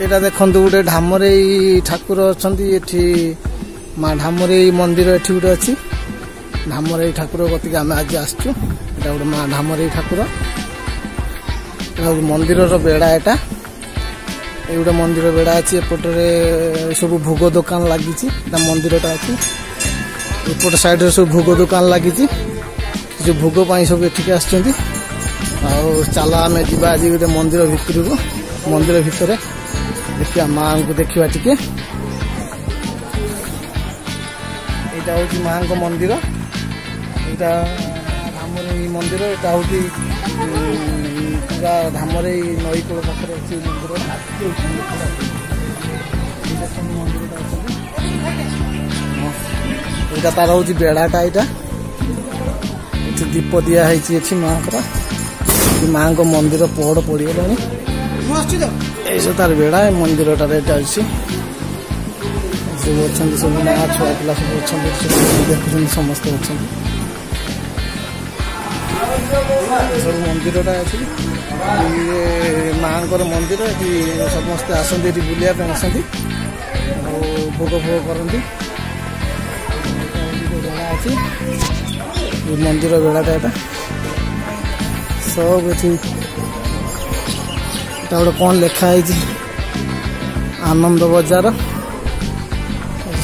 एटा देखंतु गोटे ढामरेई ठाकुर अछंती एठी मा ढामरेई मंदिर एठी गोटे अछि ढामरेई ठाकुर गतिके आमे आज आसछु एटा गोटे मा ढामरेई ठाकुर मंदिर रो बेड़ा एटा ए गोटे मंदिर बेड़ा अछि एपटरे सब भोग दुकान लागिछि एटा मंदिरटा अछि एपट साइड रे सब भोग दुकान लागिछि जो भोग पाई सब एठिके आछंती आ चला आमे जिबा आज गोटे मंदिर भितर को मंदिर भितर देखिया मां को देखिवा टिके एटा होची मां को मंदिर एटा धामरेई मंदिर एटा होची पूरा धामरेई नई कोल पाखरे अछि मंदिर एटा तार होची बेड़ाटा एटा एठी दीप दिया हैची अछि मां को मंदिर पहड़ पड़ी गलानी ऐसे तार बेड़ा मंदिर टाइटा अच्छी सब अच्छा सब माँ छुआ पिला सब अच्छा देख समस्त अच्छा सब मंदिर अच्छी माँ मंदिर समस्ते आसती बुलाया आसती भोग भोग करती बेड़ा अच्छी मंदिर बेड़ाटा यहाँ सब ये गोटे कौन लिखाई आनंद बजार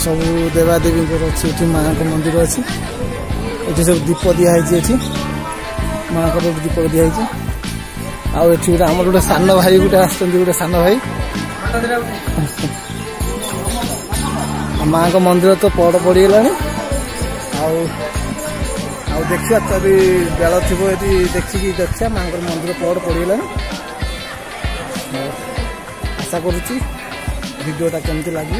सब देवादेवी अच्छी माँ को मंदिर अच्छी ये सब दीप दिखाई माँ को दीप दिखाई आउ गोटे आम गोटे सान भाई गोटे गोटे सान भाई माँ को मंदिर तो पड़ पड़गला देखिए तभी बेल थी देखिकी देखिए माँ को मंदिर पड़ पड़गला आशा करुच्ची वीडियोटा केमती लगे।